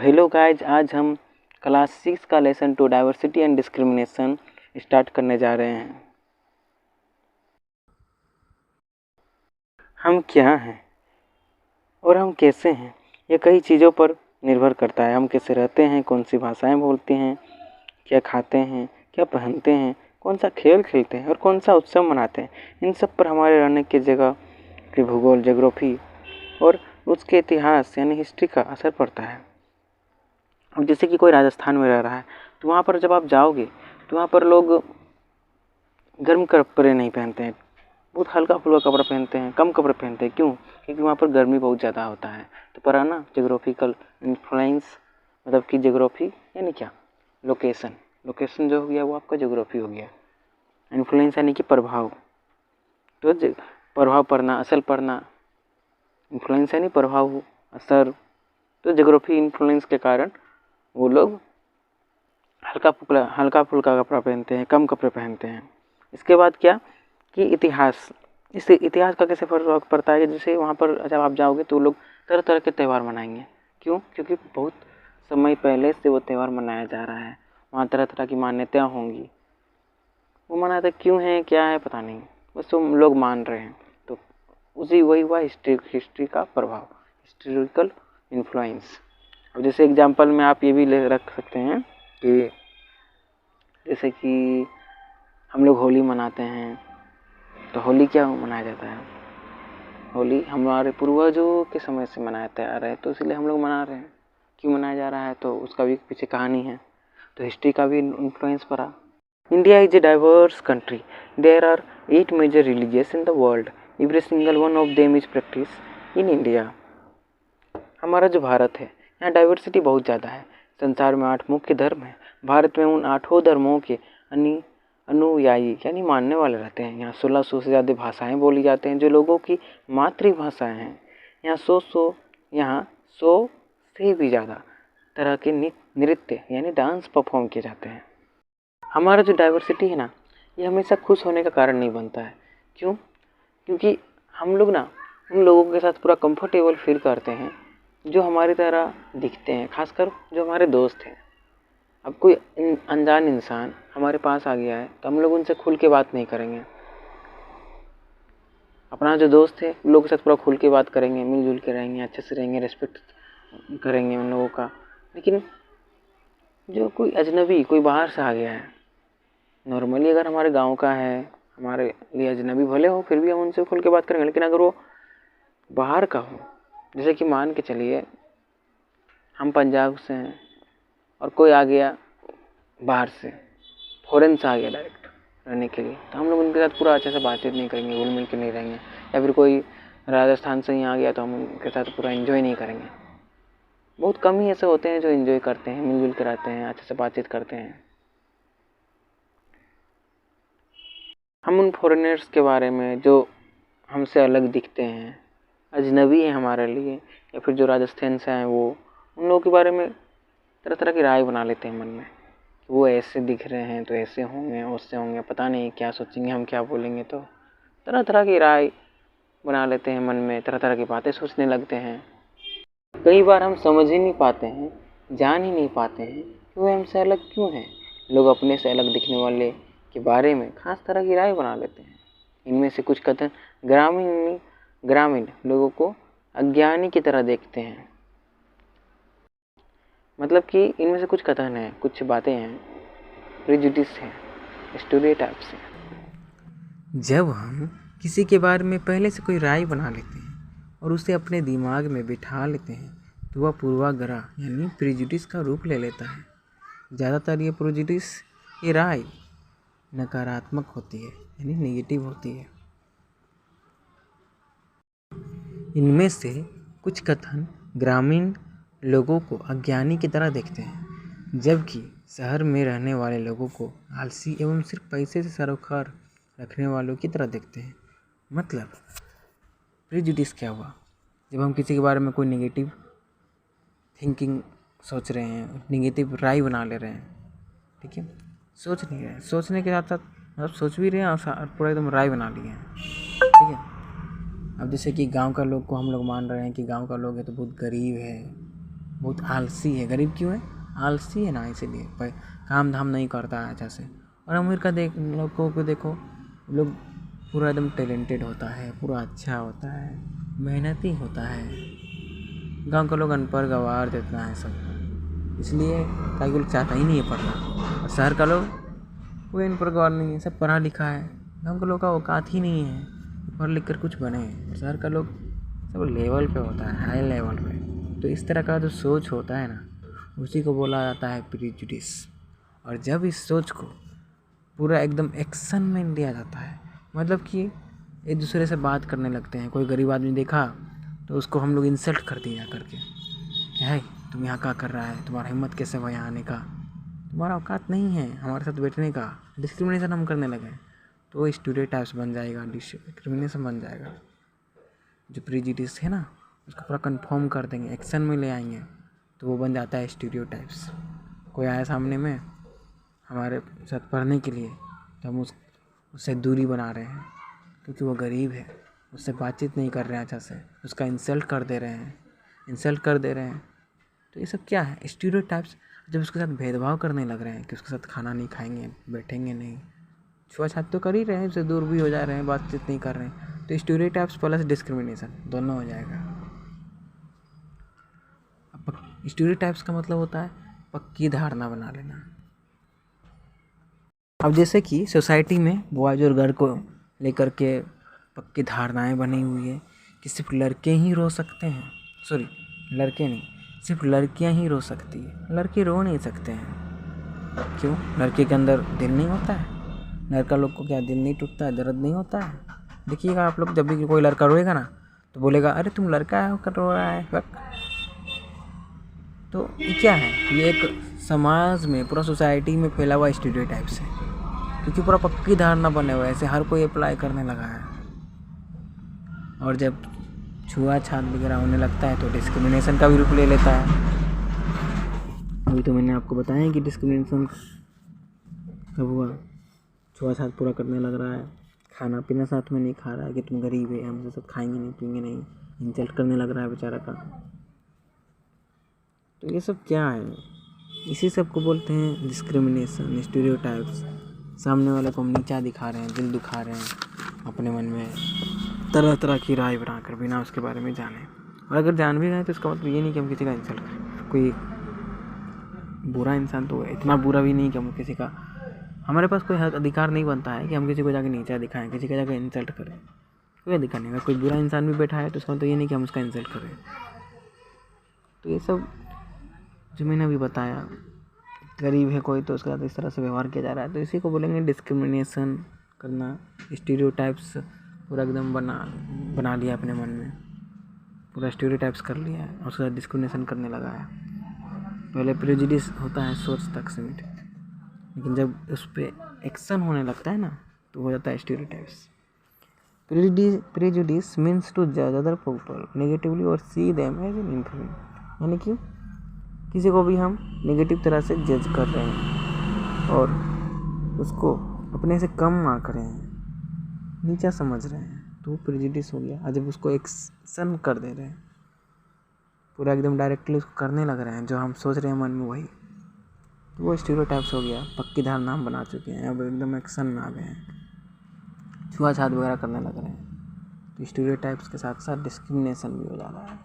Hello guys, आज हम class 6 का lesson 2 diversity and discrimination start करने जा रहे हैं। हम क्या हैं और हम कैसे हैं, यह कई चीज़ों पर निर्भर करता है। हम कैसे रहते हैं, कौन सी भाषाएं बोलते हैं, क्या खाते हैं, क्या पहनते हैं, कौन सा खेल खेलते हैं और कौन सा उत्सव मनाते हैं। इन सब पर हमारे रहने की जगह की भूगोल, ज्योग्राफी और उसके इतिहास यानी हिस्ट्री का असर पड़ता है। अब जैसे कि कोई राजस्थान में रह रहा है तो वहाँ पर जब आप जाओगे तो वहाँ पर लोग गर्म कपड़े नहीं पहनते हैं, बहुत हल्का फुल्का कपड़ा पहनते हैं, कम कपड़े पहनते हैं। क्यों? क्योंकि वहाँ पर गर्मी बहुत ज़्यादा होता है। तो पर है ना, जोग्राफिकल इन्फ्लुएंस, मतलब कि जोग्राफी यानी क्या, लोकेशन जो हो गया वो आपका जोग्राफी हो गया। इन्फ्लुएंस यानी कि प्रभाव, तो प्रभाव पड़ना, असर पड़ना। इन्फ्लुएंस यानी प्रभाव, असर। तो जोग्राफी इन्फ्लुएंस के कारण वो लोग हल्का फुल्का कपड़ा पहनते हैं, कम कपड़े पहनते हैं। इसके बाद क्या कि इतिहास, इस इतिहास का कैसे फर्क पड़ता है। जैसे वहाँ पर जब आप जाओगे तो लोग तरह तरह के त्यौहार मनाएंगे। क्यों? क्योंकि बहुत समय पहले से वो त्यौहार मनाया जा रहा है। वहाँ तरह तरह की मान्यताएं होंगी। वो मनाते क्यों हैं, क्या है, पता नहीं, बस वो लोग मान रहे हैं। तो वही हुआ हिस्ट्री का प्रभाव, हिस्टोरिकल इन्फ्लुएंस। अब जैसे एग्जाम्पल में आप ये भी ले रख सकते हैं कि जैसे कि हम लोग होली मनाते हैं। तो होली क्या मनाया जाता है? होली हमारे पूर्वजों के समय से मनाते आ रहे हैं, तो इसलिए हम लोग मना रहे हैं। क्यों मनाया जा रहा है, तो उसका भी पीछे कहानी है। तो हिस्ट्री का भी इन्फ्लुएंस पड़ा। India is a diverse country. There are 8 major religious in the world. Every single one of them is practice in India. हमारा जो भारत है, यहाँ डाइवर्सिटी बहुत ज़्यादा है। संसार में 8 मुख्य धर्म हैं। भारत में उन 8 धर्मों के अनुयायी यानी मानने वाले रहते हैं। यहाँ 1600 से ज़्यादा भाषाएं बोली जाते हैं जो लोगों की मातृभाषाएं हैं। यहाँ 100 से भी ज़्यादा तरह के नृत्य यानी डांस परफॉर्म किए जाते हैं। हमारा जो डाइवर्सिटी है ना, ये हमेशा खुश होने का कारण नहीं बनता है। क्यों? क्योंकि हम लोग ना उन लोगों के साथ पूरा कंफर्टेबल फील करते हैं जो हमारी तरह दिखते हैं, खासकर जो हमारे दोस्त हैं। अब कोई अनजान इंसान हमारे पास आ गया है तो हम लोग उनसे खुल के बात नहीं करेंगे। अपना जो दोस्त है उन लोगों के साथ पूरा खुल के बात करेंगे, मिलजुल के रहेंगे, अच्छे से रहेंगे, रिस्पेक्ट करेंगे उन लोगों का। लेकिन जो कोई अजनबी, कोई बाहर से आ गया है, नॉर्मली अगर हमारे गांव का है, हमारे लिए अजनबी भले हो, फिर भी हम उनसे खुल के बात करेंगे। लेकिन अगर वो बाहर का हो, जैसे कि मान के चलिए हम पंजाब से हैं और कोई आ गया बाहर से, फॉरेन से आ गया डायरेक्ट रहने के लिए, तो हम लोग उनके साथ पूरा अच्छे से बातचीत नहीं करेंगे, घुल मिल के नहीं रहेंगे। या फिर कोई राजस्थान से ही आ गया तो हम उनके साथ पूरा एंजॉय नहीं करेंगे। बहुत कम ही ऐसे होते हैं जो एंजॉय करते हैं, मिलजुल के रहते हैं, अच्छे से बातचीत करते हैं। हम उन फॉरेनर्स के बारे में जो हमसे अलग दिखते हैं, अजनबी हैं हमारे लिए, या फिर जो राजस्थान से हैं, वो उन लोगों के बारे में तरह तरह की राय बना लेते हैं मन में। वो ऐसे दिख रहे हैं तो ऐसे होंगे, उससे होंगे, पता नहीं क्या सोचेंगे, हम क्या बोलेंगे। तो तरह तरह की राय बना लेते हैं मन में, तरह तरह की बातें सोचने लगते हैं। कई बार हम समझ ही नहीं पाते हैं, जान ही नहीं पाते हैं कि वो हमसे अलग क्यों हैं। लोग अपने से अलग दिखने वाले के बारे में खास तरह की राय बना लेते हैं। इनमें से कुछ कथन ग्रामीण लोगों को अज्ञानी की तरह देखते हैं। मतलब कि इनमें से कुछ कथन हैं, कुछ बातें हैं, प्रेजुडिस हैं, स्टेरियोटाइप्स हैं। जब हम किसी के बारे में पहले से कोई राय बना लेते हैं और उसे अपने दिमाग में बिठा लेते हैं तो वह पूर्वाग्रह यानी प्रेजुडिस का रूप ले लेता है। ज़्यादातर ये प्रेजुडिस, ये राय नकारात्मक होती है यानी नेगेटिव होती है। इनमें से कुछ कथन ग्रामीण लोगों को अज्ञानी की तरह देखते हैं, जबकि शहर में रहने वाले लोगों को आलसी एवं सिर्फ पैसे से सरोकार रखने वालों की तरह देखते हैं। मतलब प्रेजुडिस क्या हुआ? जब हम किसी के बारे में कोई नेगेटिव थिंकिंग सोच रहे हैं, नेगेटिव राय बना ले रहे हैं, ठीक है, सोच नहीं रहे हैं, सोचने के साथ साथ मतलब सोच भी रहे हैं और पूरा एकदम राय बना लिए हैं, ठीक है। अब जैसे कि गांव का लोग को हम लोग मान रहे हैं कि गांव का लोग है तो बहुत गरीब है, बहुत आलसी है। गरीब क्यों है? आलसी है ना, इसीलिए काम धाम नहीं करता है अच्छा से। और अमीर का लोगों को देखो, लोग पूरा एकदम टैलेंटेड होता है, पूरा अच्छा होता है, मेहनती होता है। गांव के लोग अनपढ़ गंवार जितना है सब, इसलिए ताकि लोग चाहता ही नहीं है पढ़ना। और शहर का लोग कोई अनपढ़ गंवार नहीं है, सब पढ़ा लिखा है। गाँव के लोग का औकात ही नहीं है पढ़ लिख कर कुछ बने। और शहर का लोग सब लेवल पे होता है, हाई लेवल पे। तो इस तरह का जो सोच होता है ना, उसी को बोला जाता है प्रेजुडिस। और जब इस सोच को पूरा एकदम एक्शन में लिया जाता है, मतलब कि एक दूसरे से बात करने लगते हैं। कोई गरीब आदमी देखा तो उसको हम लोग इंसल्ट कर दिया करके, है तुम यहाँ क्या कर रहा है, तुम्हारा हिम्मत कैसे हुआ यहाँ आने का, तुम्हारा औकात नहीं है हमारे साथ बैठने का। डिस्क्रिमिनेशन हम करने लगे तो वो स्टीरियोटाइप्स बन जाएगा, डिस्क्रिमिनेशन बन जाएगा। जो प्रेजुडिस है ना, उसको पूरा कंफर्म कर देंगे, एक्शन में ले आएंगे, तो वो बन जाता है स्टीरियोटाइप्स। कोई आया सामने में हमारे साथ पढ़ने के लिए, तो हम उससे दूरी बना रहे हैं क्योंकि वो गरीब है, उससे बातचीत नहीं कर रहे हैं अच्छा से, उसका इंसल्ट कर दे रहे हैं। तो ये सब क्या है? स्टीरियोटाइप्स। जब उसके साथ भेदभाव करने लग रहे हैं कि उसके साथ खाना नहीं खाएंगे, बैठेंगे नहीं, छुआछूत तो कर ही रहे हैं, उससे दूर भी हो जा रहे हैं, बातचीत नहीं कर रहे हैं, तो स्टीरियोटाइप्स प्लस डिस्क्रिमिनेशन दोनों हो जाएगा। अब स्टीरियोटाइप्स का मतलब होता है पक्की धारणा बना लेना। अब जैसे कि सोसाइटी में बॉयज और गर्ल को लेकर के पक्की धारणाएं बनी हुई है कि सिर्फ लड़के ही रो सकते हैं, सॉरी लड़के नहीं, सिर्फ लड़कियां ही रो सकती है, लड़के रो नहीं सकते हैं। क्यों? लड़के के अंदर दिल नहीं होता है? लड़का लोग को क्या दिल नहीं टूटता है, दर्द नहीं होता है? देखिएगा आप लोग, जब भी कोई लड़का रोएगा ना तो बोलेगा अरे तुम लड़का है कर रो रहा है। तो ये क्या है? ये एक समाज में, पूरा सोसाइटी में फैला हुआ स्टीरियोटाइप्स है, क्योंकि पूरा पक्की धारणा बने हुए ऐसे हर कोई अप्लाई करने लगा है। और जब छुआछूत वगैरह होने लगता है तो डिस्क्रिमिनेशन का भी रूप ले लेता है। अभी तो मैंने आपको बताया कि डिस्क्रिमिनेशन कब हुआ। छुआछूत पूरा करने लग रहा है, खाना पीना साथ में नहीं खा रहा है कि तुम गरीब है, हमसे सब खाएंगे नहीं पिएंगे नहीं, इंसल्ट करने लग रहा है बेचारा का। तो ये सब क्या है? इसी सब को बोलते हैं डिस्क्रिमिनेशन, स्टीरियोटाइप्स। सामने वाले को हम नीचा दिखा रहे हैं, दिल दुखा रहे हैं, अपने मन में तरह तरह की राय बनाकर बिना उसके बारे में जाने। और अगर जान भी गए तो इसका मतलब ये नहीं कि हम किसी का इंसल्ट करें। कोई बुरा इंसान तो इतना बुरा भी नहीं कि हम किसी का, हमारे पास कोई अधिकार नहीं बनता है कि हम किसी को जाके नीचा दिखाएं, किसी का जाके इंसल्ट करें। कोई अधिकार नहीं। अगर कोई बुरा इंसान भी बैठा है तो इसका मतलब ये नहीं कि हम उसका इंसल्ट करें। तो ये सब जो मैंने अभी बताया, गरीब है कोई तो उसके साथ इस तरह से व्यवहार किया जा रहा है, तो इसी को बोलेंगे डिस्क्रिमिनेशन करना। स्टीरियोटाइप्स पूरा एकदम बना लिया अपने मन में, पूरा स्टीरियोटाइप्स कर लिया है और उसके साथ डिस्क्रिमिनेशन करने लगा है। पहले प्रेजुडिस होता है सोच तक सीमित, लेकिन जब उस पर एक्शन होने लगता है ना तो हो जाता है स्टीरियोटाइप्स। प्रेजुडिस मीन्स टू जज अदर पीपल नेगेटिवली और see them as an inferior, यानी कि किसी को भी हम नेगेटिव तरह से जज कर रहे हैं और उसको अपने से कम आंक रहे हैं, नीचा समझ रहे हैं, तो वो प्रेजुडिस हो गया। और जब उसको एक्शन कर दे रहे हैं, पूरा एकदम डायरेक्टली उसको करने लग रहे हैं जो हम सोच रहे हैं मन में वही, तो वो स्टीरियोटाइप्स हो गया। पक्की धारणा हम बना चुके हैं, अब एकदम एक्शन में आ गए हैं, छुआछूत वगैरह करने लग रहे हैं, तो स्टीरियोटाइप्स के साथ साथ डिस्क्रिमिनेशन भी हो जा रहा है।